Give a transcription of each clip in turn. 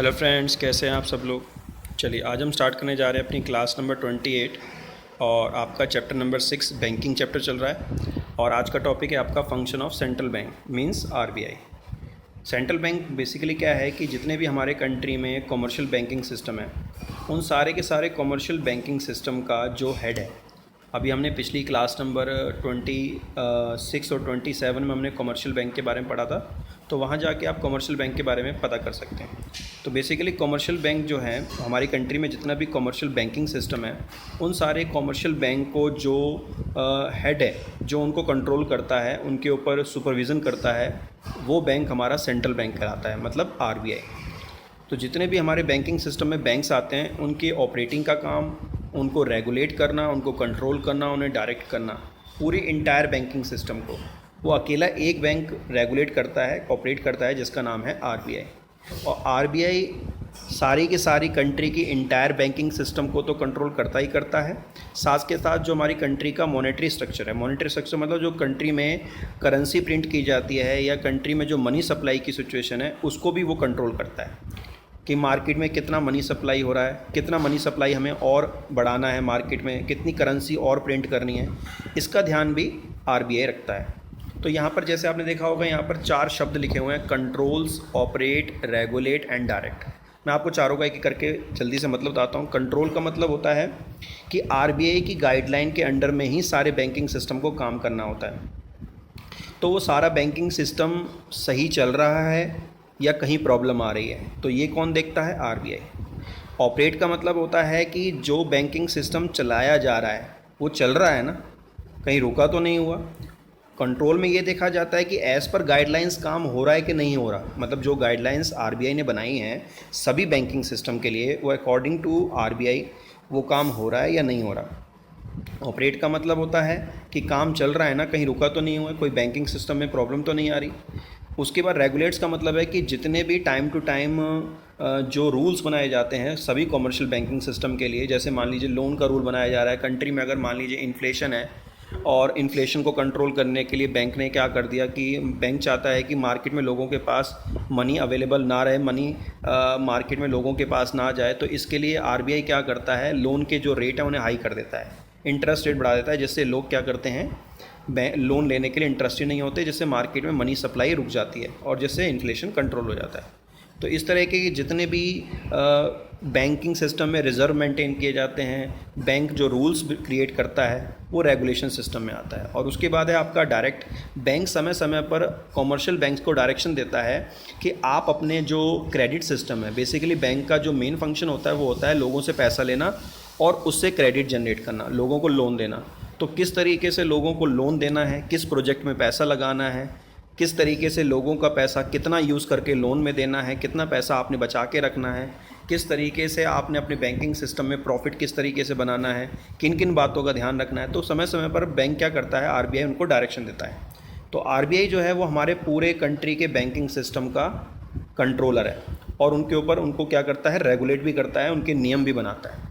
Hello friends, कैसे हैं आप सब लोग। चलिए आज हम स्टार्ट करने जा रहे हैं अपनी क्लास नंबर 28 और आपका चैप्टर नंबर 6 बैंकिंग चैप्टर चल रहा है। और आज का टॉपिक है आपका function of central bank means RBI. Central bank basically क्या है कि जितने भी हमारे कंट्री में कमर्शियल बैंकिंग सिस्टम है उन सारे के सारे कमर्शियल बैंकिंग सिस्टम का जो हेड है। अभी हमने पिछली क्लास नंबर 26 और 27 में हमने कमर्शियल बैंक के बारे में पढ़ा था, तो वहाँ जाके आप कमर्शियल बैंक के बारे में पता कर सकते हैं। तो बेसिकली कमर्शियल बैंक जो है हमारी कंट्री में जितना भी कमर्शियल बैंकिंग सिस्टम है उन सारे कमर्शियल बैंक को जो हेड है, जो उनको कंट्रोल करता है, उनके ऊपर सुपरविज़न करता है, वो बैंक हमारा सेंट्रल बैंक कहलाता है, मतलब आरबीआई। तो जितने भी हमारे बैंकिंग सिस्टम में बैंक्स आते हैं उनके ऑपरेटिंग का काम, उनको रेगुलेट करना, उनको कंट्रोल करना, उन्हें डायरेक्ट करना, पूरी इंटायर बैंकिंग सिस्टम को वो अकेला एक बैंक रेगुलेट करता है, ऑपरेट करता है, जिसका नाम है आरबीआई। और आरबीआई सारी की सारी कंट्री की इंटायर बैंकिंग सिस्टम को तो कंट्रोल करता ही करता है, साथ के साथ जो हमारी कंट्री का मॉनेटरी स्ट्रक्चर है, मॉनेटरी स्ट्रक्चर मतलब जो कंट्री में करेंसी प्रिंट की जाती है या कंट्री में जो मनी सप्लाई की सिचुएशन है उसको भी वो कंट्रोल करता है कि मार्केट में कितना मनी सप्लाई हो रहा है, कितना मनी सप्लाई हमें और बढ़ाना है, मार्केट में कितनी करेंसी और प्रिंट करनी है, इसका ध्यान भी आरबीआई रखता है। तो यहाँ पर जैसे आपने देखा होगा यहाँ पर 4 शब्द लिखे हुए हैं, controls, operate, regulate and direct. मैं आपको चारों का एक करके जल्दी से मतलब बताता हूँ। कंट्रोल का मतलब होता है कि आरबीआई की गाइडलाइन के अंडर में ही सारे बैंकिंग सिस्टम को काम करना होता है। तो वो सारा बैंकिंग सिस्टम सही चल रहा है या कहीं प्रॉब्लम आ रही है, तो ये कौन देखता है? आरबीआई। ऑपरेट का मतलब होता है कि जो बैंकिंग सिस्टम चलाया जा रहा है वो चल रहा है ना, कहीं रुका तो नहीं हुआ। कंट्रोल में ये देखा जाता है कि एज़ पर गाइडलाइंस काम हो रहा है कि नहीं हो रहा, मतलब जो गाइडलाइंस आरबीआई ने बनाई हैं सभी बैंकिंग सिस्टम के लिए वो अकॉर्डिंग टू आरबीआई वो काम हो रहा है या नहीं हो रहा। ऑपरेट का मतलब होता है कि काम चल रहा है ना, कहीं रुका तो नहीं हुआ, कोई बैंकिंग सिस्टम में प्रॉब्लम तो नहीं आ रही। उसके बाद रेगुलेट्स का मतलब है कि जितने भी टाइम टू टाइम जो रूल्स बनाए जाते हैं सभी कमर्शियल बैंकिंग सिस्टम के लिए, जैसे मान लीजिए लोन का रूल बनाया जा रहा है कंट्री में, अगर मान लीजिए इन्फ्लेशन है और इन्फ्लेशन को कंट्रोल करने के लिए बैंक ने क्या कर दिया कि बैंक चाहता है कि मार्केट में लोगों के पास मनी अवेलेबल ना रहे, मनी मार्केट में लोगों के पास ना जाए, तो इसके लिए आरबीआई क्या करता है, लोन के जो रेट है उन्हें हाई कर देता है, इंटरेस्ट रेट बढ़ा देता है, जिससे लोग क्या करते हैं लोन लेने के लिए इंटरेस्टेड नहीं होते, जिससे मार्केट में मनी सप्लाई रुक जाती है और जिससे इन्फ्लेशन कंट्रोल हो जाता है। तो इस तरह के जितने भी बैंकिंग सिस्टम में रिजर्व मेंटेन किए जाते हैं, बैंक जो रूल्स क्रिएट करता है वो रेगुलेशन सिस्टम में आता है। और उसके बाद है आपका डायरेक्ट। बैंक समय समय पर कमर्शियल बैंक्स को डायरेक्शन देता है कि आप अपने जो क्रेडिट सिस्टम है, बेसिकली बैंक का जो मेन फंक्शन होता है वो होता है लोगों से पैसा लेना और उससे क्रेडिट जनरेट करना, लोगों को लोन देना। तो किस तरीके से लोगों को लोन देना है, किस प्रोजेक्ट में पैसा लगाना है, किस तरीके से लोगों का पैसा कितना यूज़ करके लोन में देना है, कितना पैसा आपने बचा के रखना है, किस तरीके से आपने अपने बैंकिंग सिस्टम में प्रॉफिट किस तरीके से बनाना है, किन किन बातों का ध्यान रखना है। तो समय समय पर बैंक क्या करता है, आरबीआई उनको डायरेक्शन देता है। तो आरबीआई जो है वो हमारे पूरे कंट्री के बैंकिंग सिस्टम का कंट्रोलर है और उनके ऊपर उनको क्या करता है, रेगुलेट भी करता है, उनके नियम भी बनाता है।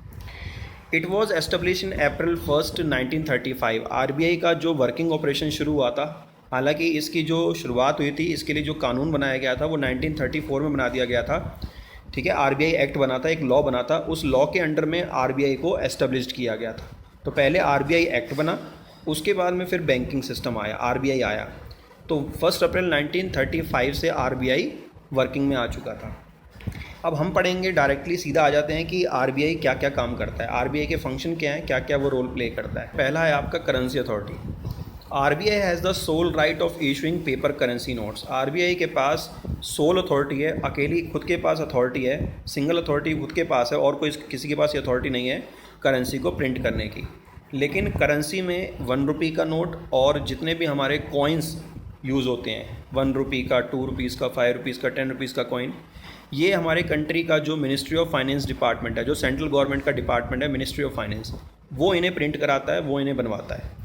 It was establish in April 1, 1935। RBI का जो वर्किंग ऑपरेशन शुरू हुआ था, हालांकि इसकी जो शुरुआत हुई थी इसके लिए जो कानून बनाया गया था वो 1934 में बना दिया गया था, ठीक है। आरबीआई एक्ट बना था, एक लॉ बना था, उस लॉ के अंडर में आरबीआई को एस्टेब्लिश किया गया था। तो पहले आरबीआई एक्ट बना, उसके बाद में फिर बैंकिंग सिस्टम आया, आरबीआई आया। तो 1 अप्रैल 1935 से आरबीआई वर्किंग में आ चुका था। अब हम पढ़ेंगे, डायरेक्टली सीधा आ जाते हैं कि आरबीआई क्या क्या काम करता है, आरबीआई के फंक्शन क्या हैं, क्या क्या वो रोल प्ले करता है। पहला है आपका currency authority. RBI has the sole right of issuing paper currency notes. RBI के पास सोल अथॉरिटी है, अकेली खुद के पास अथॉरिटी है, सिंगल अथॉरिटी खुद के पास है और कोई किसी के पास ये अथॉरिटी नहीं है करेंसी को प्रिंट करने की। लेकिन करेंसी में 1 रुपये का नोट और जितने भी हमारे कॉइन्स यूज़ होते हैं, 1 रुपये का, 2 रुपीज़ का, 5 रुपीज़ का, 10 रुपीज़ का कॉइन, ये हमारे कंट्री का जो मिनिस्ट्री ऑफ फाइनेंस डिपार्टमेंट है, जो सेंट्रल गवर्नमेंट का डिपार्टमेंट है, मिनिस्ट्री ऑफ फाइनेंस, वो इन्हें प्रिंट कराता है, वो इन्हें बनवाता है।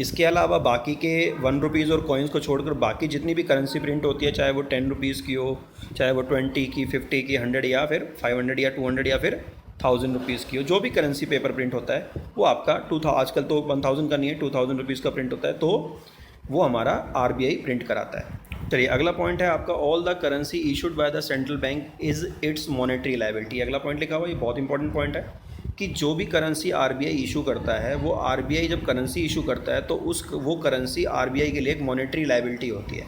इसके अलावा बाकी के 1 रुपीज़ और कॉइन्स को छोड़कर बाकी जितनी भी करेंसी प्रिंट होती है, चाहे वो 10 रुपीज़ की हो, चाहे वो 20 की, 50 की, 100 या फिर 500 या 200 या फिर 1000 रुपीज़ की हो, जो भी करेंसी पेपर प्रिंट होता है वो आपका आजकल तो 1000 का नहीं है, 2000 रुपीज़ का प्रिंट होता है, तो वो हमारा आरबीआई प्रिंट कराता है। चलिए अगला पॉइंट है आपका, all the currency issued by the central bank is it's monetary liability. अगला पॉइंट लिखा हुआ, ये बहुत इंपॉर्टेंट पॉइंट है कि जो भी करेंसी आरबीआई इशू करता है, वो आरबीआई जब करेंसी इशू करता है तो वो करेंसी आरबीआई के लिए एक मॉनेटरी लायबिलिटी होती है।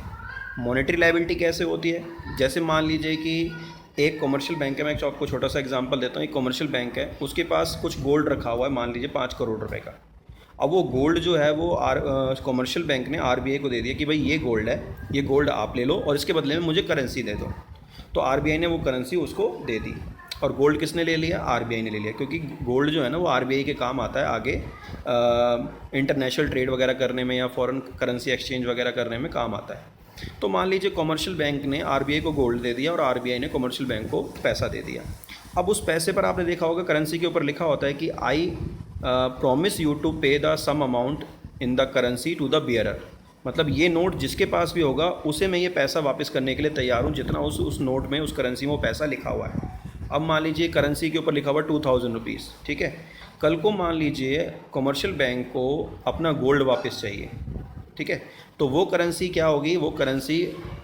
मॉनेटरी लायबिलिटी कैसे होती है? जैसे मान लीजिए कि एक कमर्शियल बैंक है, मैं आपको छोटा सा एग्जांपल देता हूँ। एक कमर्शियल बैंक है, उसके पास कुछ गोल्ड रखा हुआ है, मान लीजिए 5 करोड़ रुपए का। अब वो गोल्ड जो है वो कमर्शियल बैंक ने आरबीआई को दे दिया कि भाई ये गोल्ड है, ये गोल्ड आप ले लो और इसके बदले में मुझे करेंसी दे दो। तो आरबीआई ने वो करेंसी उसको दे दी। और गोल्ड किसने ले लिया? आरबीआई ने ले लिया, क्योंकि गोल्ड जो है ना वो आरबीआई के काम आता है आगे इंटरनेशनल ट्रेड वगैरह करने में या फॉरेन करेंसी एक्सचेंज वगैरह करने में काम आता है। तो मान लीजिए कमर्शियल बैंक ने आरबीआई को गोल्ड दे दिया और आरबीआई ने कमर्शियल बैंक को पैसा दे दिया। अब उस पैसे पर आपने देखा होगा करेंसी के ऊपर लिखा होता है कि I promise you to pay the sum amount in the currency to the bearer. मतलब ये नोट जिसके पास भी होगा उसे मैं ये पैसा वापस करने के लिए तैयार हूँ, जितना उस नोट में, उस करेंसी में वो पैसा लिखा हुआ है। अब मान लीजिए करेंसी के ऊपर लिखा हुआ 2000 रुपीज़, ठीक है। कल को मान लीजिए कमर्शियल बैंक को अपना गोल्ड वापस चाहिए, ठीक है, तो वो करेंसी क्या होगी? वो करेंसी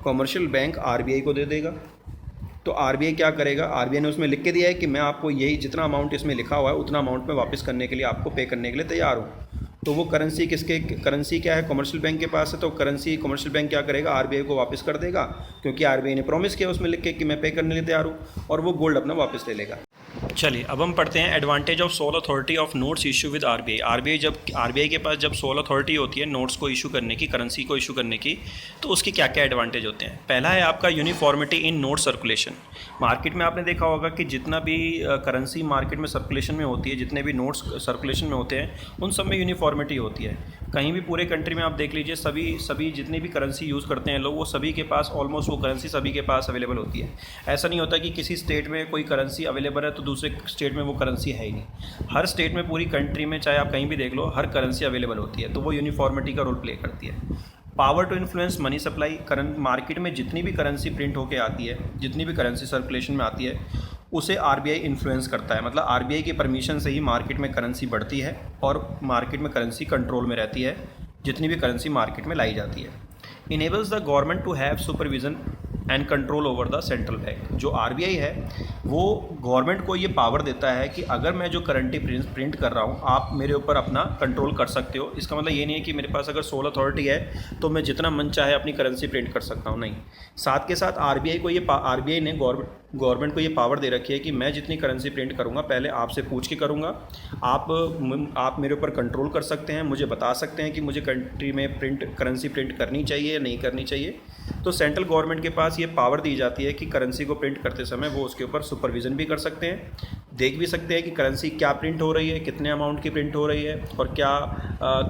कमर्शियल बैंक आरबीआई को दे देगा। तो आरबीआई क्या करेगा? आरबीआई ने उसमें लिख के दिया है कि मैं आपको यही जितना अमाउंट इसमें लिखा हुआ है उतना अमाउंट में वापस करने के लिए, आपको पे करने के लिए तैयार हूँ। तो वो करेंसी करेंसी क्या है? कमर्शियल बैंक के पास है, तो करेंसी कमर्शियल बैंक क्या करेगा? आरबीआई को वापस कर देगा, क्योंकि आरबीआई ने प्रॉमिस किया उसमें लिख के कि मैं पे करने के लिए तैयार हूँ, और वो गोल्ड अपना वापस ले लेगा। चलिए अब हम पढ़ते हैं advantage of soul authority of notes issue with RBI. RBI के पास जब सोल अथॉरिटी होती है नोट्स को इशू करने की, करेंसी को इशू करने की, तो उसकी क्या क्या एडवांटेज होते हैं। पहला है आपका uniformity in note circulation. Market में आपने देखा होगा कि जितना भी करेंसी मार्केट में सर्कुलेशन में होती है, जितने भी नोट्स सर्कुलेशन में होते हैं, उन सब में यूनिफॉर्मिटी होती है। कहीं भी पूरे कंट्री में आप देख लीजिए, सभी जितनी भी करेंसी यूज़ करते हैं लोग, वो सभी के पास ऑलमोस्ट वो करेंसी सभी के पास अवेलेबल होती है। ऐसा नहीं होता कि किसी स्टेट में कोई करेंसी अवेलेबल है तो दूसरे स्टेट में वो करेंसी है ही नहीं। हर स्टेट में, पूरी कंट्री में, चाहे आप कहीं भी देख लो, हर करेंसी अवेलेबल होती है। तो वो यूनिफॉर्मिटी का रोल प्ले करती है। Power to influence money supply. Current market में जितनी भी करेंसी प्रिंट होकर आती है, जितनी भी करेंसी सर्कुलेशन में आती है, उसे आरबीआई इन्फ्लुएंस करता है। मतलब आरबीआई की परमिशन से ही मार्केट में करेंसी बढ़ती है और मार्केट में करेंसी कंट्रोल में रहती है, जितनी भी करेंसी मार्केट में लाई जाती है। Enables the government to have supervision and control over the central bank. जो आरबीआई है वो गवर्नमेंट को ये पावर देता है कि अगर मैं जो करेंसी प्रिंट कर रहा हूँ, आप मेरे ऊपर अपना कंट्रोल कर सकते हो। इसका मतलब ये नहीं है कि मेरे पास अगर सोल अथॉरिटी है तो मैं जितना मन चाहे अपनी करेंसी प्रिंट कर सकता हूँ, नहीं। साथ के साथ आरबीआई ने गवर्नमेंट को ये पावर दे रखी है कि मैं जितनी करेंसी प्रिंट करूँगा पहले आपसे पूछ के करूँगा। आप मेरे ऊपर कंट्रोल कर सकते हैं, मुझे बता सकते हैं कि मुझे कंट्री में करेंसी प्रिंट करनी चाहिए या नहीं करनी चाहिए। तो सेंट्रल गवर्नमेंट के पास ये पावर दी जाती है कि करेंसी को प्रिंट करते समय वो उसके ऊपर सुपरविजन भी कर सकते हैं, देख भी सकते हैं कि करेंसी क्या प्रिंट हो रही है, कितने अमाउंट की प्रिंट हो रही है, और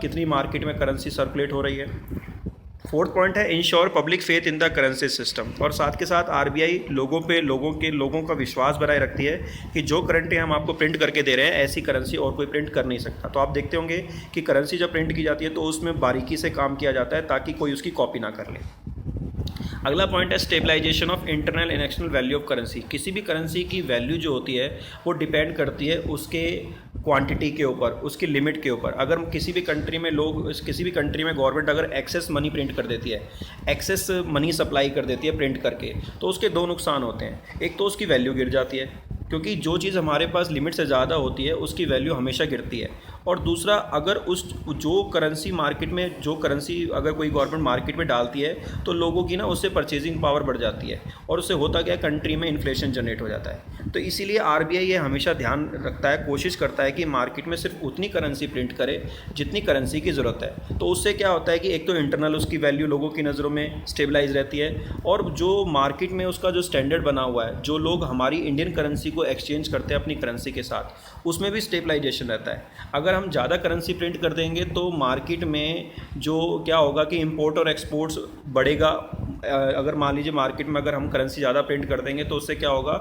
कितनी मार्केट में करेंसी सर्कुलेट हो रही है। फोर्थ पॉइंट है ensure public faith in the currency system. और साथ के साथ आरबीआई लोगों का विश्वास बनाए रखती है कि जो करेंसी हम आपको प्रिंट करके दे रहे हैं, ऐसी करेंसी और कोई प्रिंट कर नहीं सकता। तो आप देखते होंगे कि करेंसी जब प्रिंट की जाती है तो उसमें बारीकी से काम किया जाता है ताकि कोई उसकी कॉपी ना कर ले। अगला पॉइंट है stabilisation of internal and external value of currency. किसी भी करेंसी की वैल्यू जो होती है वो डिपेंड करती है उसके क्वांटिटी के ऊपर, उसकी लिमिट के ऊपर। अगर किसी भी कंट्री में गवर्नमेंट अगर एक्सेस मनी प्रिंट कर देती है, एक्सेस मनी सप्लाई कर देती है प्रिंट करके, तो उसके दो नुकसान होते हैं। एक तो उसकी वैल्यू गिर जाती है, क्योंकि जो चीज़ हमारे पास लिमिट से ज़्यादा होती है उसकी वैल्यू हमेशा गिरती है। और दूसरा, अगर जो करेंसी अगर कोई गवर्नमेंट मार्केट में डालती है तो लोगों की ना उससे परचेजिंग पावर बढ़ जाती है, और उससे होता क्या है, कंट्री में इन्फ्लेशन जनरेट हो जाता है। तो इसीलिए आरबीआई ये हमेशा ध्यान रखता है, कोशिश करता है कि मार्केट में सिर्फ उतनी करेंसी प्रिंट करे जितनी करेंसी की ज़रूरत है। तो उससे क्या होता है कि एक तो इंटरनल उसकी वैल्यू लोगों की नज़रों में स्टेबलाइज रहती है, और जो मार्केट में उसका जो स्टैंडर्ड बना हुआ है, जो लोग हमारी इंडियन करेंसी को एक्सचेंज करते हैं अपनी करेंसी के साथ, उसमें भी स्टेबलाइजेशन रहता है। अगर हम ज़्यादा करेंसी प्रिंट कर देंगे तो मार्केट में जो क्या होगा कि इंपोर्ट और एक्सपोर्ट्स बढ़ेगा। अगर मान लीजिए मार्केट में अगर हम करेंसी ज़्यादा प्रिंट कर देंगे तो उससे क्या होगा,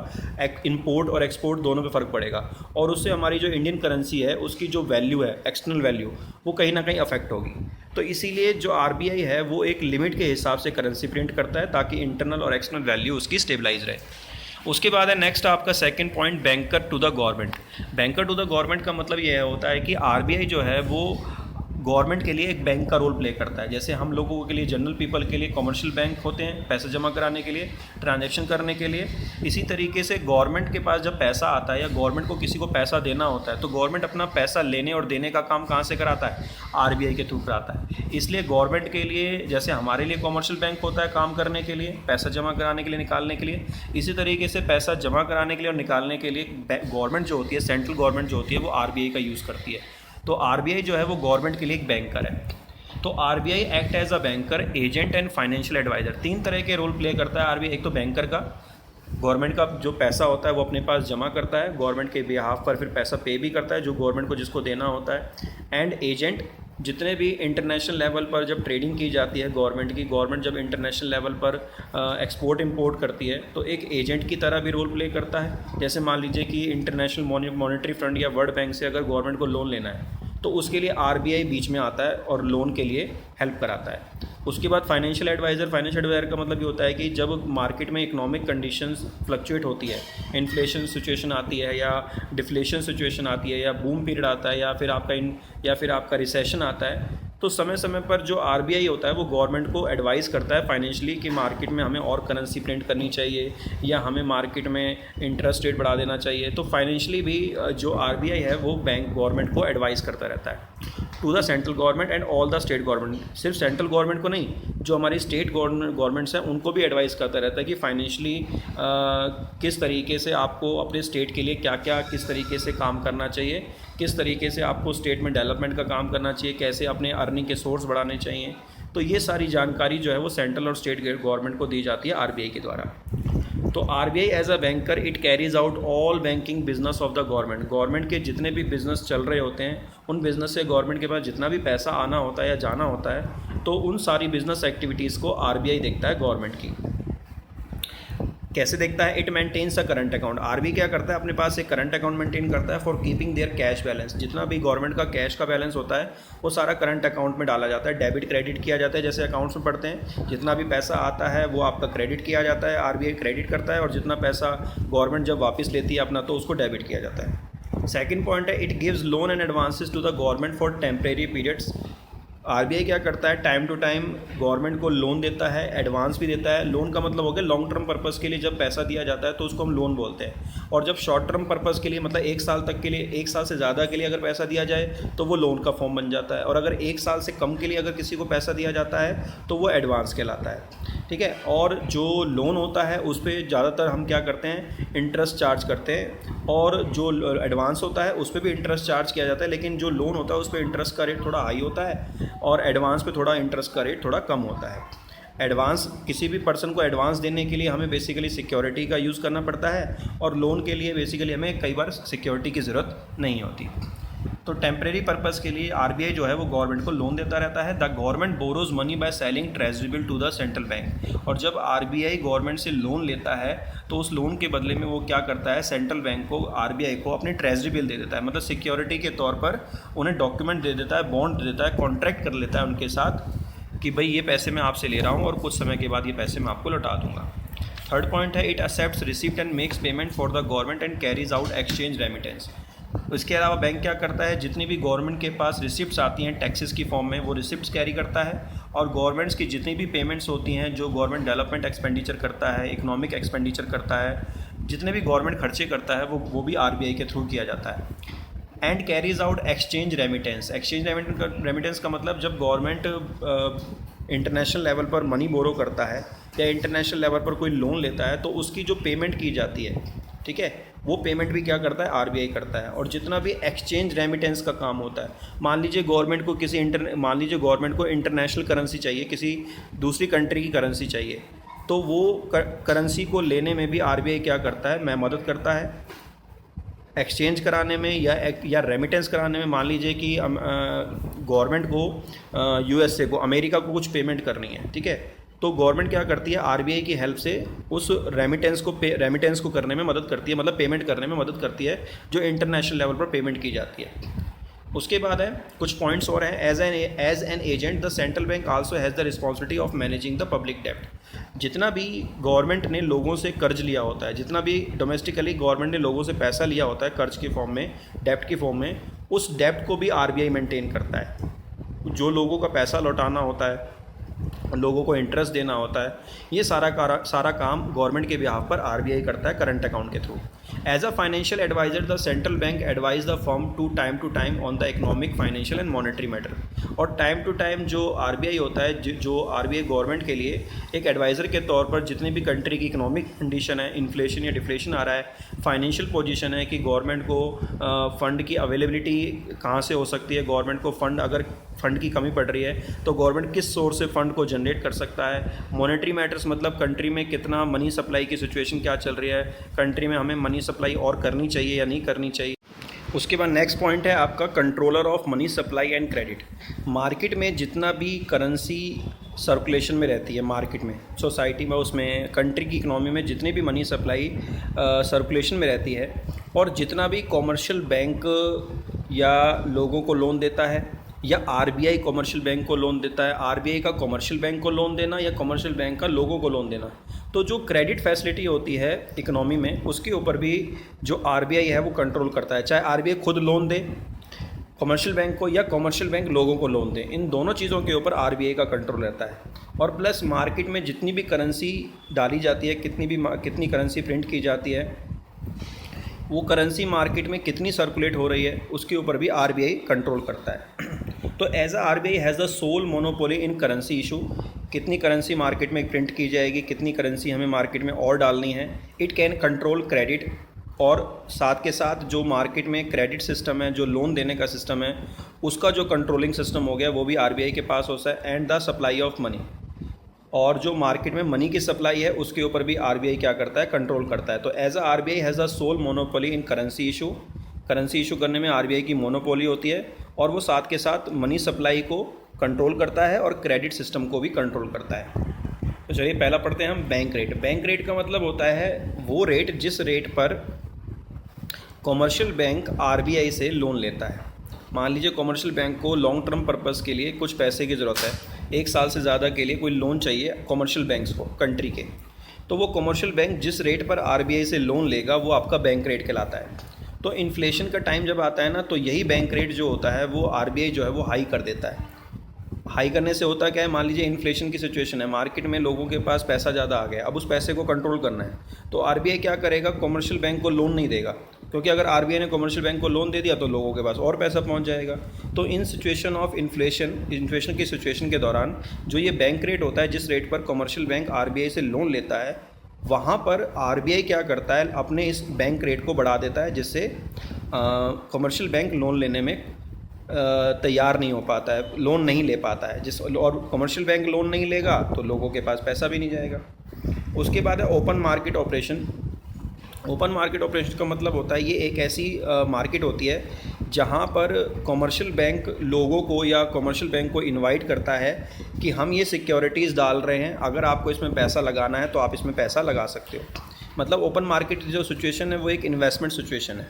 इंपोर्ट और एक्सपोर्ट दोनों पे फ़र्क पड़ेगा, और उससे हमारी जो इंडियन करेंसी है उसकी जो वैल्यू है, एक्सटर्नल वैल्यू, वो कहीं ना कहीं अफेक्ट होगी। तो इसीलिए जो आरबीआई है वो एक लिमिट के हिसाब से करेंसी प्रिंट करता है ताकि इंटरनल और एक्सटर्नल वैल्यू उसकी स्टेबलाइज रहे। उसके बाद है नेक्स्ट आपका second point, banker to the government. Banker to the government का मतलब यह होता है कि आरबीआई जो है वो गवर्नमेंट के लिए एक बैंक का रोल प्ले करता है। जैसे हम लोगों के लिए, जनरल पीपल के लिए कमर्शियल बैंक होते हैं पैसे जमा कराने के लिए, ट्रांजैक्शन करने के लिए, इसी तरीके से गवर्नमेंट के पास जब पैसा आता है या गवर्नमेंट को किसी को पैसा देना होता है तो गवर्नमेंट अपना पैसा लेने और देने का काम कहाँ से कराता है? आरबीआई के थ्रू कराता है। इसलिए गवर्नमेंट के लिए, जैसे हमारे लिए कमर्शियल बैंक होता है काम करने के लिए, पैसा जमा कराने के लिए, निकालने के लिए, इसी तरीके से पैसा जमा कराने के लिए और निकालने के लिए गवर्नमेंट जो होती है, सेंट्रल गवर्नमेंट जो होती है, वो आरबीआई का यूज़ करती है। तो आरबीआई जो है वो गवर्नमेंट के लिए एक बैंकर है। तो RBI act as a banker, agent and financial adviser, 3 तरह के रोल प्ले करता है आरबीआई। एक तो बैंकर का, गवर्नमेंट का जो पैसा होता है वो अपने पास जमा करता है, गवर्नमेंट के बिहाफ पर फिर पैसा पे भी करता है जो गवर्नमेंट को जिसको देना होता है। एंड एजेंट, जितने भी इंटरनेशनल लेवल पर जब ट्रेडिंग की जाती है गवर्नमेंट की, गवर्नमेंट जब इंटरनेशनल लेवल पर एक्सपोर्ट इंपोर्ट करती है तो एक एजेंट की तरह भी रोल प्ले करता है। जैसे मान लीजिए कि इंटरनेशनल मॉनेटरी फंड या वर्ल्ड बैंक से अगर गवर्नमेंट को लोन लेना है तो उसके लिए आरबीआई बीच में आता है और लोन के लिए हेल्प कराता है। उसके बाद फाइनेंशियल एडवाइज़र, फाइनेंशियल एडवाइज़र का मतलब ये होता है कि जब मार्केट में इकोनॉमिक कंडीशंस फ्लक्चुएट होती है, इन्फ्लेशन सिचुएशन आती है या डिफ्लेशन सिचुएशन आती है या बूम पीरियड आता है या फिर आपका रिसेशन आता है, तो समय समय पर जो आरबीआई होता है वो गवर्नमेंट को एडवाइस करता है फाइनेंशियली कि मार्केट में हमें और करेंसी प्रिंट करनी चाहिए या हमें मार्केट में इंटरेस्ट रेट बढ़ा देना चाहिए। तो फाइनेंशियली भी जो आरबीआई है वो बैंक गवर्नमेंट को एडवाइस करता रहता है to the central government and all the state government. सिर्फ सेंट्रल गवर्नमेंट को नहीं, जो हमारी स्टेट गवर्नमेंट्स हैं उनको भी एडवाइस करता रहता है कि फाइनेंशियली किस तरीके से आपको अपने स्टेट के लिए क्या क्या किस तरीके से काम करना चाहिए, किस तरीके से आपको स्टेट में डेवलपमेंट का काम करना चाहिए, कैसे अपने अर्निंग के सोर्स बढ़ाने चाहिए। तो ये सारी जानकारी जो है वो सेंट्रल और स्टेट गवर्नमेंट को दी जाती है आरबीआई के द्वारा। तो RBI as a banker it carries out all banking business of the government. Government के जितने भी बिजनेस चल रहे होते हैं उन बिजनेस से गवर्नमेंट के पास जितना भी पैसा आना होता है या जाना होता है तो उन सारी बिजनेस एक्टिविटीज़ को आरबीआई देखता है गवर्नमेंट की। कैसे देखता है? It maintains a current account. RBI क्या करता है? अपने पास एक करंट अकाउंट मेंटेन करता है for keeping their cash balance. जितना भी गवर्नमेंट का कैश का बैलेंस होता है वो सारा करंट अकाउंट में डाला जाता है, डेबिट क्रेडिट किया जाता है। जैसे अकाउंट्स में पढ़ते हैं, जितना भी पैसा आता है वो आपका क्रेडिट किया जाता है, आरबीआई क्रेडिट करता है, और जितना पैसा गवर्नमेंट जब वापस लेती है अपना तो उसको डेबिट किया जाता है। सेकेंड पॉइंट है, it gives loan and advances to the government for temporary periods. RBI क्या करता है? टाइम टू टाइम गवर्नमेंट को लोन देता है, एडवांस भी देता है। लोन का मतलब हो गया लॉन्ग टर्म पर्पज़ के लिए जब पैसा दिया जाता है तो उसको हम लोन बोलते हैं, और जब शॉर्ट टर्म पर्पज़ के लिए मतलब 1 साल तक के लिए, 1 साल से ज़्यादा के लिए अगर पैसा दिया जाए तो वो लोन का फॉर्म बन जाता है, और अगर 1 साल से कम के लिए अगर किसी को पैसा दिया जाता है तो वो एडवांस कहलाता है। ठीक है। और जो लोन होता है उस पर ज़्यादातर हम क्या करते हैं? इंटरेस्ट चार्ज करते हैं, और जो एडवांस होता है उस पर भी इंटरेस्ट चार्ज किया जाता है, लेकिन जो लोन होता है उस पर इंटरेस्ट का रेट थोड़ा हाई होता है और एडवांस पे थोड़ा इंटरेस्ट का रेट थोड़ा कम होता है। एडवांस, किसी भी पर्सन को एडवांस देने के लिए हमें बेसिकली सिक्योरिटी का यूज़ करना पड़ता है, और लोन के लिए बेसिकली हमें कई बार सिक्योरिटी की ज़रूरत नहीं होती। तो टेम्परेरी पर्पज़ के लिए आरबीआई जो है वो गवर्नमेंट को लोन देता रहता है। The government borrows money by selling treasury bill to the central bank. और जब आरबीआई गवर्नमेंट से लोन लेता है तो उस लोन के बदले में वो क्या करता है? सेंट्रल बैंक को, आरबीआई को अपनी ट्रेजरी बिल दे देता है, मतलब सिक्योरिटी के तौर पर उन्हें डॉक्यूमेंट दे देता है, बॉन्ड दे देता है, कॉन्ट्रैक्ट कर लेता है उनके साथ कि भाई ये पैसे मैं आपसे ले रहा हूँ और कुछ समय के बाद ये पैसे मैं आपको लौटा दूंगा। थर्ड पॉइंट है, it accepts receipt and makes payment for the government and carries out exchange remittance. इसके अलावा बैंक क्या करता है? जितनी भी गवर्नमेंट के पास रिसिप्ट्स आती हैं टैक्सेस की फॉर्म में, वो रिसिप्ट्स कैरी करता है, और गवर्नमेंट्स की जितनी भी पेमेंट्स होती हैं, जो गवर्नमेंट डेवलपमेंट एक्सपेंडिचर करता है, इकोनॉमिक एक्सपेंडिचर करता है, जितने भी गवर्नमेंट खर्चे करता है वो भी आरबीआई के थ्रू किया जाता है। And carries out exchange remittance. Exchange remittance का मतलब जब गवर्नमेंट इंटरनेशनल लेवल पर मनी बोरो करता है या इंटरनेशनल लेवल पर कोई लोन लेता है तो उसकी जो पेमेंट की जाती है, ठीक है, वो पेमेंट भी क्या करता है? आरबीआई करता है। और जितना भी एक्सचेंज रेमिटेंस का काम होता है, मान लीजिए गवर्नमेंट को इंटरनेशनल करेंसी चाहिए, किसी दूसरी कंट्री की करेंसी चाहिए, तो वो करेंसी को लेने में भी आरबीआई क्या करता है? मैं मदद करता है एक्सचेंज कराने में या रेमिटेंस कराने में। मान लीजिए कि गवर्नमेंट को यूएसए को, अमेरिका को कुछ पेमेंट करनी है, ठीक है, तो गवर्नमेंट क्या करती है? आरबीआई की हेल्प से उस रेमिटेंस को करने में मदद करती है, मतलब पेमेंट करने में मदद करती है जो इंटरनेशनल लेवल पर पेमेंट की जाती है। उसके बाद है कुछ पॉइंट्स और हैं। As an agent the central bank also has the responsibility of managing the public डेब्ट। जितना भी गवर्नमेंट ने लोगों से कर्ज लिया होता है, जितना भी डोमेस्टिकली गवर्नमेंट ने लोगों से पैसा लिया होता है कर्ज की फॉर्म में, डेब्ट की फॉर्म में, उस डेब्ट को भी आरबीआई मेंटेन करता है। जो लोगों का पैसा लौटाना होता है, लोगों को इंटरेस्ट देना होता है, ये सारा काम गवर्नमेंट के बिहाफ पर आरबीआई करता है करंट अकाउंट के through. As a financial adviser the central bank advise the firm to time on the economic, financial and monetary matter. और टाइम टू टाइम जो आरबीआई होता है, जो आरबीआई गवर्नमेंट के लिए एक एडवाइज़र के तौर पर जितनी भी कंट्री की इकोनॉमिक कंडीशन है, इन्फ्लेशन या डिफ्लेशन आ रहा है, फाइनेंशियल पोजीशन है कि गवर्नमेंट को फ़ंड की अवेलेबिलिटी कहाँ से हो सकती है, गवर्नमेंट को फ़ंड अगर फ़ंड की कमी पड़ रही है तो गवर्नमेंट किस सोर्स से फ़ंड को जनरेट कर सकता है। मॉनेटरी मैटर्स मतलब कंट्री में कितना मनी सप्लाई की सिचुएशन क्या चल रही है, कंट्री में हमें मनी सप्लाई और करनी चाहिए या नहीं करनी चाहिए। उसके बाद नेक्स्ट पॉइंट है आपका controller of money supply and credit. Market में जितना भी करेंसी सर्कुलेशन में रहती है, मार्केट में, सोसाइटी में, उसमें कंट्री की इकोनॉमी में जितनी भी मनी सप्लाई सर्कुलेशन में रहती है, और जितना भी कॉमर्शियल बैंक या लोगों को लोन देता है या आरबीआई कॉमर्शियल बैंक को लोन देता है, आरबीआई का कॉमर्शियल बैंक को लोन देना या कॉमर्शियल बैंक का लोगों को लोन देना, तो जो क्रेडिट फैसिलिटी होती है इकोनॉमी में, उसके ऊपर भी जो आरबीआई है वो कंट्रोल करता है। चाहे आरबीआई खुद लोन दे कॉमर्शियल बैंक को या कॉमर्शियल बैंक लोगों को लोन दे, इन दोनों चीज़ों के ऊपर आरबीआई का कंट्रोल रहता है। और प्लस मार्केट में जितनी भी करेंसी डाली जाती है, कितनी करेंसी प्रिंट की जाती है, वो करेंसी मार्केट में कितनी सर्कुलेट हो रही है, उसके ऊपर भी आरबीआई कंट्रोल करता है। तो as a RBI has the sole monopoly in currency issue, कितनी करेंसी मार्केट में प्रिंट की जाएगी, कितनी करेंसी हमें मार्केट में और डालनी है। इट कैन कंट्रोल क्रेडिट, और साथ के साथ जो मार्केट में क्रेडिट सिस्टम है, जो लोन देने का सिस्टम है, उसका जो कंट्रोलिंग सिस्टम हो गया वो भी आरबीआई के पास होता है। And the supply of money, और जो मार्केट में मनी की सप्लाई है उसके ऊपर भी आरबीआई क्या करता है, कंट्रोल करता है। तो as a RBI has a sole monopoly in currency issue, currency issue करने में आरबीआई की मोनोपोली होती है, और वो साथ के साथ मनी सप्लाई को कंट्रोल करता है और क्रेडिट सिस्टम को भी कंट्रोल करता है। तो चलिए पहला पढ़ते हैं हम बैंक रेट। बैंक रेट का मतलब होता है वो रेट जिस रेट पर कॉमर्शियल बैंक आरबीआई से लोन लेता है। मान लीजिए कॉमर्शियल बैंक को लॉन्ग टर्म पर्पस के लिए कुछ पैसे की ज़रूरत है, 1 साल से ज़्यादा के लिए कोई लोन चाहिए कॉमर्शियल बैंक्स को कंट्री के, तो वो कॉमर्शियल बैंक जिस रेट पर आरबीआई से लोन लेगा वो आपका बैंक रेट कहलाता है। तो इन्फ्लेशन का टाइम जब आता है ना, तो यही बैंक रेट जो होता है वो आरबीआई जो है वो हाई कर देता है। हाई करने से होता क्या है, मान लीजिए इन्फ्लेशन की सिचुएशन है, मार्केट में लोगों के पास पैसा ज़्यादा आ गया, अब उस पैसे को कंट्रोल करना है, तो आरबीआई क्या करेगा, कॉमर्शियल बैंक को लोन नहीं देगा, क्योंकि अगर आरबीआई ने कॉमर्शियल बैंक को लोन दे दिया तो लोगों के पास और पैसा पहुंच जाएगा। तो इन सिचुएशन ऑफ इन्फ्लेशन की सिचुएशन के दौरान जो ये बैंक रेट होता है, जिस रेट पर कॉमर्शियल बैंक आरबीआई से लोन लेता है, वहाँ पर आरबीआई क्या करता है, अपने इस बैंक रेट को बढ़ा देता है, जिससे कॉमर्शियल बैंक लोन लेने में तैयार नहीं हो पाता है, लोन नहीं ले पाता है। और कॉमर्शियल बैंक लोन नहीं लेगा तो लोगों के पास पैसा भी नहीं जाएगा। उसके बाद है open market operation. Open market operation का मतलब होता है ये एक ऐसी मार्केट होती है जहाँ पर कॉमर्शियल बैंक लोगों को या कॉमर्शियल बैंक को इनवाइट करता है कि हम ये सिक्योरिटीज़ डाल रहे हैं, अगर आपको इसमें पैसा लगाना है तो आप इसमें पैसा लगा सकते हो। मतलब ओपन मार्केट जो सिचुएशन है वो एक इन्वेस्टमेंट सिचुएशन है,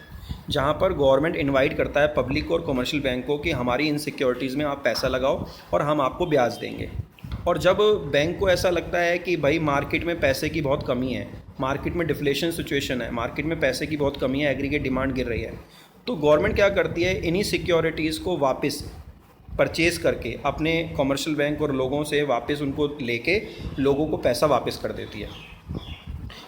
जहाँ पर गवर्नमेंट इनवाइट करता है पब्लिक और कॉमर्शियल बैंक को कि हमारी इन सिक्योरिटीज़ में आप पैसा लगाओ और हम आपको ब्याज देंगे। और जब बैंक को ऐसा लगता है कि भाई मार्केट में पैसे की बहुत कमी है, मार्केट में डिफ्लेशन सिचुएशन है, मार्केट में पैसे की बहुत कमी है, एग्रीगेट डिमांड गिर रही है, तो गवर्नमेंट क्या करती है, इन्हीं सिक्योरिटीज़ को वापस परचेज़ करके अपने कॉमर्शियल बैंक और लोगों से वापस उनको लेके लोगों को पैसा वापस कर देती है।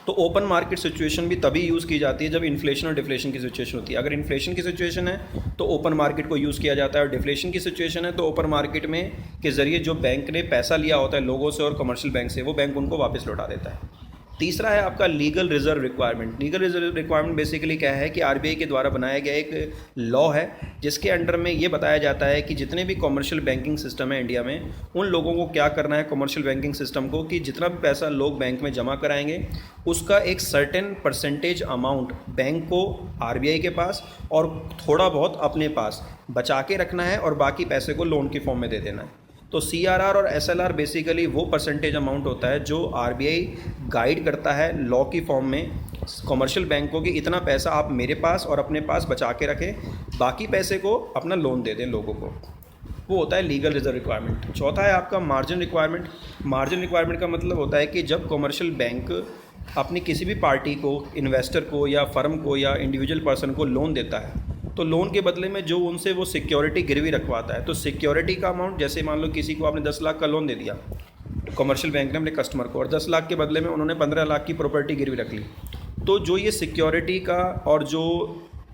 तो ओपन मार्केट सिचुएशन भी तभी यूज़ की जाती है जब इन्फ्लेशन और डिफ्लेशन की सिचुएशन होती है। अगर इन्फ्लेशन की सिचुएशन है तो ओपन मार्केट को यूज़ किया जाता है, और डिफ्लेशन की सिचुएशन है तो ओपन मार्केट में के ज़रिए जो बैंक ने पैसा लिया होता है लोगों से और कमर्शियल बैंक से, वो बैंक उनको वापस लौटा देता है। तीसरा है आपका legal reserve requirement. Legal reserve requirement basically क्या है कि आरबीआई के द्वारा बनाया गया एक लॉ है, जिसके अंडर में ये बताया जाता है कि जितने भी कॉमर्शियल बैंकिंग सिस्टम है इंडिया में, उन लोगों को क्या करना है, कॉमर्शियल बैंकिंग सिस्टम को, कि जितना भी पैसा लोग बैंक में जमा कराएंगे उसका एक सर्टेन परसेंटेज अमाउंट बैंक को आरबीआई के पास और थोड़ा बहुत अपने पास बचा के रखना है, और बाकी पैसे को लोन की फॉर्म में दे देना है। तो सीआरआर और एसएलआर बेसिकली वो परसेंटेज अमाउंट होता है जो आरबीआई गाइड करता है लॉ की फॉर्म में कॉमर्शियल बैंक को कि इतना पैसा आप मेरे पास और अपने पास बचा के रखें, बाकी पैसे को अपना लोन दे दें लोगों को। वो होता है लीगल रिजर्व रिक्वायरमेंट। चौथा है आपका मार्जिन रिक्वायरमेंट। मार्जिन रिक्वायरमेंट का मतलब होता है कि जब कॉमर्शियल बैंक अपनी किसी भी पार्टी को, इन्वेस्टर को या फर्म को या इंडिविजुअल पर्सन को लोन देता है, तो लोन के बदले में जो उनसे वो सिक्योरिटी गिरवी रखवाता है, तो सिक्योरिटी का अमाउंट, जैसे मान लो किसी को आपने 10 लाख का लोन दे दिया कमर्शियल बैंक ने अपने कस्टमर को, और 10 लाख के बदले में उन्होंने 15 लाख की प्रॉपर्टी गिरवी रख ली, तो जो ये सिक्योरिटी का और जो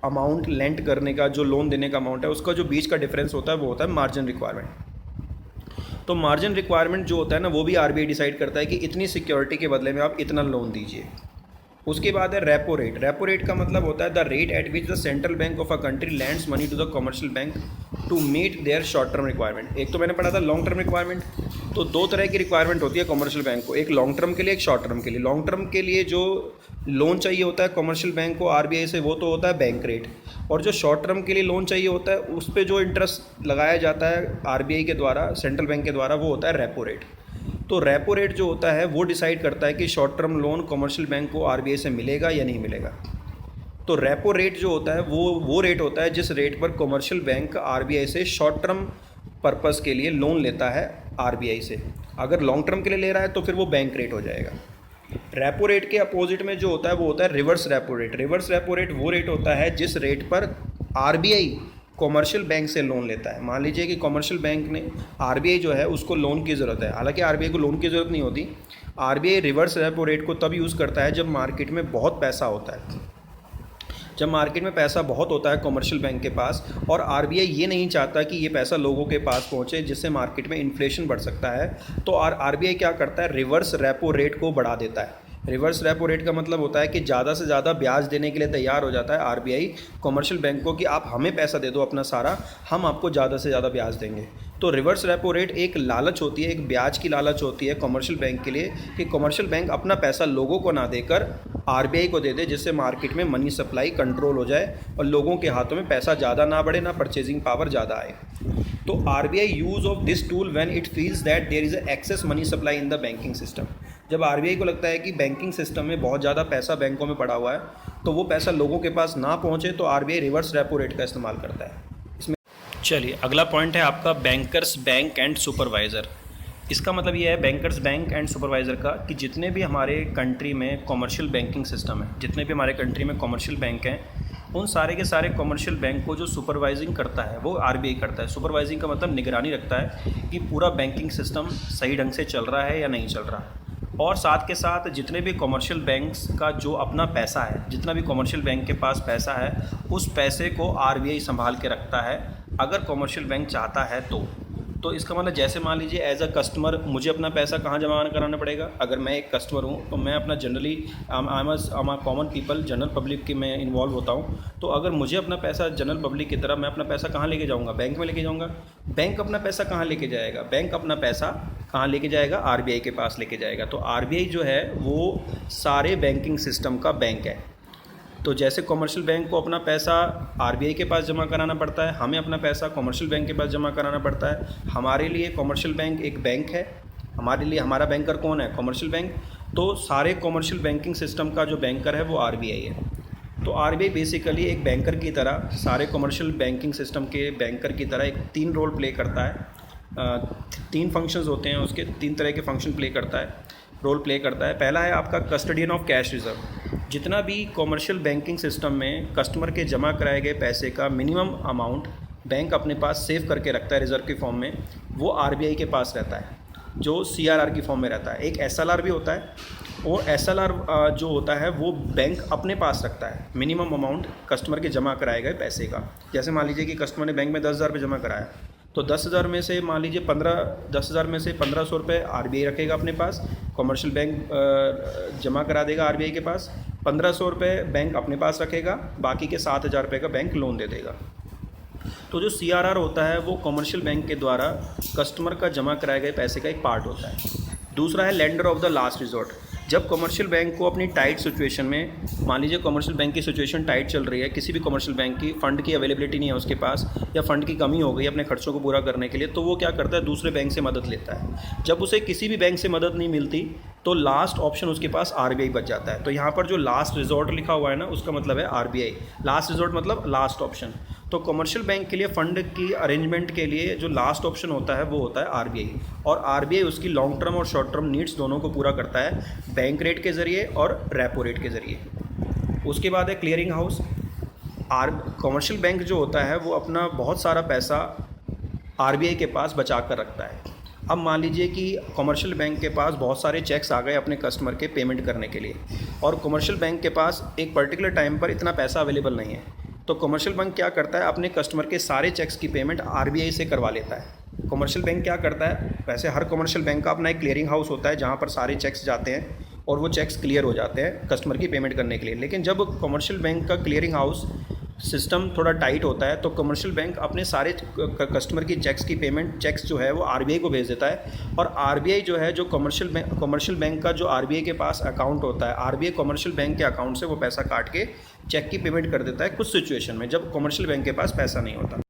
अमाउंट लेंड करने का, जो लोन देने का अमाउंट है, उसका जो बीच का डिफरेंस होता है वो होता है मार्जिन रिक्वायरमेंट। तो मार्जिन रिक्वायरमेंट जो होता है ना, वो भी आरबीआई डिसाइड करता है कि इतनी सिक्योरिटी के बदले में आप इतना लोन दीजिए। उसके बाद है रेपो रेट। रेपो रेट का मतलब होता है the rate at which the central bank of a country lends money to the commercial bank to meet their short term requirement. एक तो मैंने पढ़ा था लॉन्ग टर्म रिक्वायरमेंट, तो दो तरह की रिक्वायरमेंट होती है कमर्शियल बैंक को, एक लॉन्ग टर्म के लिए, एक शॉर्ट टर्म के लिए। लॉन्ग टर्म के लिए जो लोन चाहिए होता है कमर्शियल बैंक को आरबीआई से, वो तो होता है बैंक रेट, और जो शॉर्ट टर्म के लिए लोन चाहिए होता है उस पर जो इंटरेस्ट लगाया जाता है आरबीआई के द्वारा, सेंट्रल बैंक के द्वारा, वो होता है रेपो रेट। तो रेपो रेट जो होता है वो डिसाइड करता है कि short term loan commercial bank को आरबीआई से मिलेगा या नहीं मिलेगा। तो रेपो रेट जो होता है वो रेट होता है जिस रेट पर कमर्शियल बैंक आरबीआई से शॉर्ट टर्म पर्पस के लिए लोन लेता है आरबीआई से। अगर लॉन्ग टर्म के लिए ले रहा है तो फिर वो बैंक रेट हो जाएगा। रेपो रेट के अपोजिट में जो होता है वो होता है reverse repo rate. Reverse repo rate वो रेट होता है जिस रेट पर आरबीआई कॉमर्शियल बैंक से लोन लेता है। मान लीजिए कि कॉमर्शियल बैंक ने, आरबीआई जो है उसको लोन की ज़रूरत है, हालांकि आरबीआई को लोन की ज़रूरत नहीं होती। आरबीआई रिवर्स रेपो रेट को तब यूज़ करता है जब मार्केट में बहुत पैसा होता है। जब मार्केट में पैसा बहुत होता है कॉमर्शियल बैंक के पास, और आरबीआई ये नहीं चाहता कि ये पैसा लोगों के पास पहुंचे जिससे मार्केट में इन्फ्लेशन बढ़ सकता है, तो आरबीआई क्या करता है, रिवर्स रेपो रेट को बढ़ा देता है। रिवर्स रेपो रेट का मतलब होता है कि ज़्यादा से ज़्यादा ब्याज देने के लिए तैयार हो जाता है आरबीआई कॉमर्शियल बैंक को कि आप हमें पैसा दे दो अपना सारा, हम आपको ज़्यादा से ज़्यादा ब्याज देंगे। तो रिवर्स रेपो रेट एक लालच होती है, एक ब्याज की लालच होती है कॉमर्शियल बैंक के लिए कि कॉमर्शियल बैंक अपना पैसा लोगों को ना देकर आरबीआई को दे दे, जिससे मार्केट में मनी सप्लाई कंट्रोल हो जाए और लोगों के हाथों में पैसा ज़्यादा ना बढ़े, ना परचेजिंग पावर ज़्यादा आए। तो RBI use of this tool when it feels that there is excess money supply in the banking system. जब आरबीआई को लगता है कि बैंकिंग सिस्टम में बहुत ज़्यादा पैसा बैंकों में पड़ा हुआ है, तो वो पैसा लोगों के पास ना पहुँचे, तो आरबीआई रिवर्स रेपो रेट का इस्तेमाल करता है इसमें। चलिए अगला पॉइंट है आपका बैंकर्स बैंक एंड सुपरवाइज़र। इसका मतलब ये है बैंकर्स बैंक एंड सुपरवाइज़र का कि जितने भी हमारे कंट्री में कॉमर्शियल बैंकिंग सिस्टम है, जितने भी हमारे कंट्री में कॉमर्शियल बैंक हैं, उन सारे के सारे कॉमर्शियल बैंक को जो सुपरवाइजिंग करता है वो आरबीआई करता है। सुपरवाइजिंग का मतलब निगरानी रखता है कि पूरा बैंकिंग सिस्टम सही ढंग से चल रहा है या नहीं चल रहा। और साथ के साथ जितने भी कॉमर्शियल बैंक्स का जो अपना पैसा है, जितना भी कॉमर्शियल बैंक के पास पैसा है, उस पैसे को आरबीआई संभाल के रखता है अगर कॉमर्शियल बैंक चाहता है तो इसका मतलब जैसे मान लीजिए एज अ कस्टमर मुझे अपना पैसा कहाँ जमा कराना पड़ेगा। अगर मैं एक कस्टमर हूँ तो मैं अपना जनरली आम कॉमन पीपल, जनरल पब्लिक की मैं इन्वॉल्व होता हूँ, तो अगर मुझे अपना पैसा जनरल पब्लिक की तरह मैं अपना पैसा कहाँ लेके जाऊँगा, बैंक में लेके जाऊँगा। बैंक अपना पैसा कहाँ लेके जाएगा, बैंक अपना पैसा कहाँ लेके जाएगा, आरबीआई के पास लेके जाएगा। तो आरबीआई जो है वो सारे बैंकिंग सिस्टम का बैंक है। तो जैसे कॉमर्शियल बैंक को अपना पैसा आरबीआई के पास जमा कराना पड़ता है, हमें अपना पैसा कॉमर्शियल बैंक के पास जमा कराना पड़ता है। हमारे लिए कॉमर्शियल बैंक एक बैंक है, हमारे लिए हमारा बैंकर कौन है, कॉमर्शियल बैंक। तो सारे कॉमर्शियल बैंकिंग सिस्टम का जो बैंकर है वो आरबीआई है। तो आरबीआई बेसिकली एक बैंकर की तरह, सारे कॉमर्शियल बैंकिंग सिस्टम के बैंकर की तरह एक 3 रोल प्ले करता है। 3 फंक्शंस होते हैं उसके, 3 तरह के फंक्शन रोल प्ले करता है। पहला है आपका कस्टडियन ऑफ कैश रिजर्व। जितना भी कॉमर्शियल बैंकिंग सिस्टम में कस्टमर के जमा कराए गए पैसे का मिनिमम अमाउंट बैंक अपने पास सेव करके रखता है रिजर्व की फॉर्म में, वो आरबीआई के पास रहता है, जो सीआरआर की फॉर्म में रहता है। एक एसएलआर भी होता है, वो एसएलआर जो होता है वो बैंक अपने पास रखता है मिनिमम अमाउंट कस्टमर के जमा कराए गए पैसे का। जैसे मान लीजिए कि कस्टमर ने बैंक में 10,000 रुपये जमा कराया, तो 10,000 में से मान लीजिए 10,000 में से 1,500 रुपये आरबीआई रखेगा अपने पास, कॉमर्शियल बैंक जमा करा देगा आरबीआई के पास, 1,500 रुपये बैंक अपने पास रखेगा, बाकी के 7,000 रुपये का बैंक लोन दे देगा। तो जो सीआरआर होता है वो कॉमर्शियल बैंक के द्वारा कस्टमर का जमा कराए गए पैसे का एक पार्ट होता है। दूसरा है lender of the last resort. जब कमर्शियल बैंक को अपनी टाइट सिचुएशन में, मान लीजिए कमर्शियल बैंक की सिचुएशन टाइट चल रही है, किसी भी कमर्शियल बैंक की फंड की अवेलेबिलिटी नहीं है उसके पास, या फंड की कमी हो गई अपने खर्चों को पूरा करने के लिए, तो वो क्या करता है, दूसरे बैंक से मदद लेता है। जब उसे किसी भी बैंक से मदद नहीं मिलती तो लास्ट ऑप्शन उसके पास आरबीआई बच जाता है। तो यहाँ पर जो लास्ट रिजॉर्ट लिखा हुआ है ना, उसका मतलब है आरबीआई। लास्ट रिजॉर्ट मतलब लास्ट ऑप्शन। तो कमर्शियल बैंक के लिए फंड की अरेंजमेंट के लिए जो लास्ट ऑप्शन होता है वो होता है आरबीआई, और आरबीआई उसकी लॉन्ग टर्म और शॉर्ट टर्म नीड्स दोनों को पूरा करता है बैंक रेट के ज़रिए और रेपो रेट के ज़रिए। उसके बाद है क्लियरिंग हाउस। कमर्शियल बैंक जो होता है वो अपना बहुत सारा पैसा आरबीआई के पास बचा कर रखता है। अब मान लीजिए कि कमर्शियल बैंक के पास बहुत सारे चेक्स आ गए अपने कस्टमर के पेमेंट करने के लिए, और कमर्शियल बैंक के पास एक पर्टिकुलर टाइम पर इतना पैसा अवेलेबल नहीं है, तो कमर्शियल बैंक क्या करता है, अपने कस्टमर के सारे चेक्स की पेमेंट आरबीआई से करवा लेता है। कमर्शियल बैंक क्या करता है, वैसे हर कमर्शियल बैंक का अपना एक क्लियरिंग हाउस होता है जहाँ पर सारे चेक्स जाते हैं और वो चेक्स क्लियर हो जाते हैं कस्टमर की पेमेंट करने के लिए। लेकिन जब कमर्शियल बैंक का क्लियरिंग हाउस सिस्टम थोड़ा टाइट होता है तो कमर्शियल बैंक अपने सारे कस्टमर की चेक्स जो है वो आरबीआई को भेज देता है, और आरबीआई जो है जो कमर्शियल बैंक का जो आरबीआई के पास अकाउंट होता है, आरबीआई कमर्शियल बैंक के अकाउंट से वो पैसा काट के चेक की पेमेंट कर देता है कुछ सिचुएशन में जब कमर्शियल बैंक के पास पैसा नहीं होता।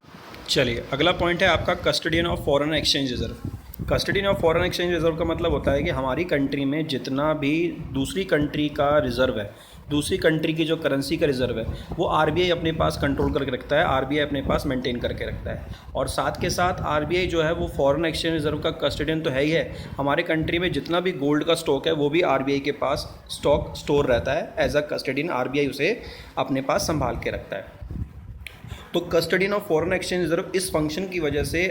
चलिए, अगला पॉइंट है आपका custodian of foreign exchange reserve. Custodian of foreign exchange reserve का मतलब होता है कि हमारी कंट्री में जितना भी दूसरी कंट्री का रिज़र्व है, दूसरी कंट्री की जो करेंसी का रिज़र्व है, वो आरबीआई अपने पास कंट्रोल करके रखता है, आरबीआई अपने पास मेंटेन करके रखता है। और साथ के साथ आरबीआई जो है वो फॉरेन एक्सचेंज रिजर्व का कस्टडियन तो है ही है, हमारे कंट्री में जितना भी गोल्ड का स्टॉक है वो भी आरबीआई के पास स्टॉक स्टोर रहता है, एज अ कस्टडियन आरबीआई उसे अपने पास संभाल के रखता है। तो custodian of foreign exchange reserve इस फंक्शन की वजह से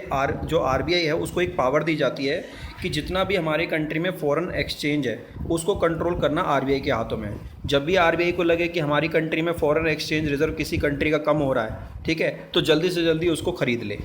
जो आरबीआई है उसको एक पावर दी जाती है कि जितना भी हमारे कंट्री में फॉरेन एक्सचेंज है उसको कंट्रोल करना आरबीआई के हाथों में है। जब भी आरबीआई को लगे कि हमारी कंट्री में फॉरेन एक्सचेंज रिजर्व किसी कंट्री का कम हो रहा है, ठीक है, तो जल्दी से जल्दी उसको ख़रीद ले।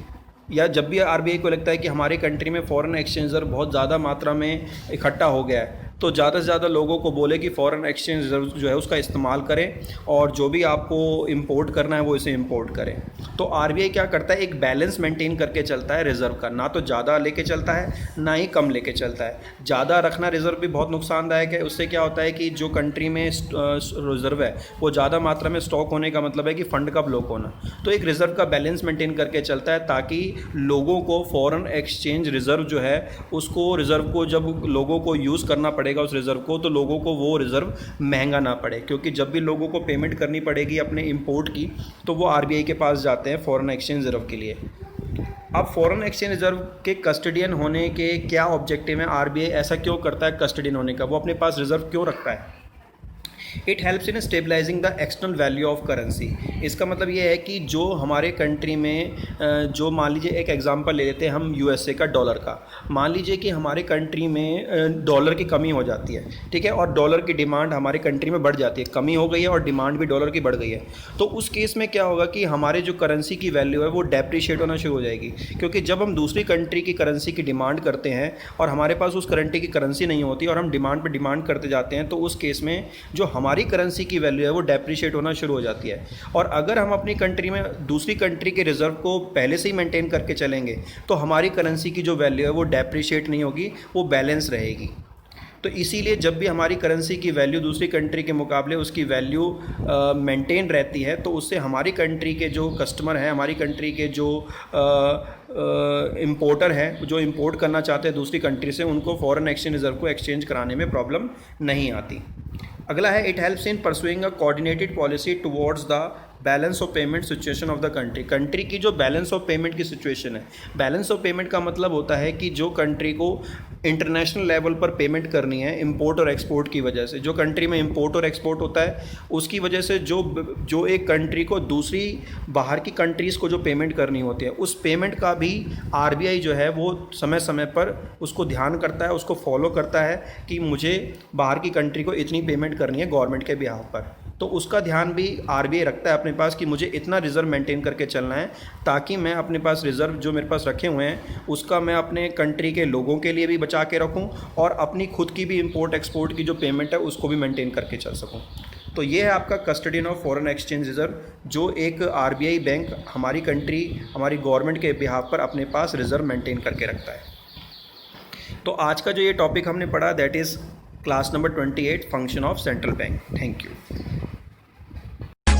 या जब भी आरबीआई को लगता है कि हमारी कंट्री में फॉरेन एक्सचेंज रिजर्व बहुत ज़्यादा मात्रा में इकट्ठा हो गया है, तो ज़्यादा से ज़्यादा लोगों को बोले कि फ़ॉरेन एक्सचेंज रिजर्व जो है उसका इस्तेमाल करें और जो भी आपको इंपोर्ट करना है वो इसे इंपोर्ट करें। तो आरबीआई क्या करता है, एक बैलेंस मेंटेन करके चलता है रिज़र्व का, ना तो ज़्यादा लेके चलता है ना ही कम लेके चलता है। ज़्यादा रखना रिज़र्व भी बहुत नुकसानदायक है, उससे क्या होता है कि जो कंट्री में रिज़र्व है वो ज़्यादा मात्रा में स्टॉक होने का मतलब है कि फ़ंड का ब्लॉक होना। तो एक रिज़र्व का बैलेंस मेंटेन करके चलता है ताकि लोगों को फॉरेन एक्सचेंज रिज़र्व जो है उसको रिज़र्व को जब लोगों को यूज़ करना पड़ेगा उस रिज़र्व को, तो लोगों को वो रिज़र्व महंगा ना पड़े, क्योंकि जब भी लोगों को पेमेंट करनी पड़ेगी अपने इंपोर्ट की तो वो आरबीआई के पास जाते हैं फॉरेन एक्सचेंज रिज़र्व के लिए। अब फॉरेन एक्सचेंज रिज़र्व के कस्टडियन होने के क्या ऑब्जेक्टिव है, आरबीआई ऐसा क्यों करता है कस्टडियन होने का, वो अपने पास रिज़र्व क्यों रखता है? It helps in stabilising the external value of currency. इसका मतलब ये है कि जो हमारे कंट्री में जो मान लीजिए एक एग्जांपल ले लेते हैं हम यूएसए का डॉलर का, मान लीजिए कि हमारे कंट्री में डॉलर की कमी हो जाती है, ठीक है, और डॉलर की डिमांड हमारे कंट्री में बढ़ जाती है, कमी हो गई है और डिमांड भी डॉलर की बढ़ गई है, तो उस केस में क्या होगा कि हमारे जो करेंसी की वैल्यू है वो डेप्रिशिएट होना शुरू हो जाएगी। क्योंकि जब हम दूसरी कंट्री की करेंसी की डिमांड करते हैं और हमारे पास उस कंट्री की करेंसी नहीं होती और हम डिमांड पर डिमांड करते जाते हैं, तो उस केस में जो हमारी करेंसी की वैल्यू है वो डेप्रिशिएट होना शुरू हो जाती है। और अगर हम अपनी कंट्री में दूसरी कंट्री के रिजर्व को पहले से ही मेंटेन करके चलेंगे तो हमारी करेंसी की जो वैल्यू है वो डेप्रिशिएट नहीं होगी, वो बैलेंस रहेगी। तो इसीलिए जब भी हमारी करेंसी की वैल्यू दूसरी कंट्री के मुकाबले उसकी वैल्यू मेंटेन रहती है, तो उससे हमारी कंट्री के जो कस्टमर हैं, हमारी कंट्री के जो इंपोर्टर हैं, जो इंपोर्ट करना चाहते हैं दूसरी कंट्री से, उनको फॉरेन एक्सचेंज रिजर्व को एक्सचेंज कराने में प्रॉब्लम नहीं आती। अगला है it helps in pursuing a coordinated policy towards the balance of payment situation of the country. Country की जो बैलेंस ऑफ पेमेंट की सिचुएशन है, बैलेंस ऑफ पेमेंट का मतलब होता है कि जो कंट्री को इंटरनेशनल लेवल पर पेमेंट करनी है इंपोर्ट और एक्सपोर्ट की वजह से, जो कंट्री में इंपोर्ट और एक्सपोर्ट होता है उसकी वजह से जो एक कंट्री को दूसरी बाहर की कंट्रीज़ को जो पेमेंट करनी होती है, उस पेमेंट का भी आरबीआई जो है वो समय समय पर उसको ध्यान करता है, उसको फॉलो करता है कि मुझे बाहर की कंट्री को इतनी पेमेंट करनी है गवर्नमेंट के बिहाफ पर। तो उसका ध्यान भी आरबीआई रखता है अपने पास कि मुझे इतना रिज़र्व मेंटेन करके चलना है ताकि मैं अपने पास रिज़र्व जो मेरे पास रखे हुए हैं उसका मैं अपने कंट्री के लोगों के लिए भी बचा के रखूं और अपनी खुद की भी इंपोर्ट एक्सपोर्ट की जो पेमेंट है उसको भी मेंटेन करके चल सकूं। तो ये है आपका custodian of foreign exchange reserve, जो एक आरबीआई बैंक हमारी कंट्री, हमारी गवर्नमेंट के बिहाफ पर अपने पास रिज़र्व मेंटेन करके रखता है। तो आज का जो ये टॉपिक हमने पढ़ा that is class number 28 function of central bank. Thank you.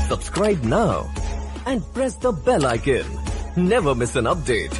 Subscribe now and press the bell icon. Never miss an update.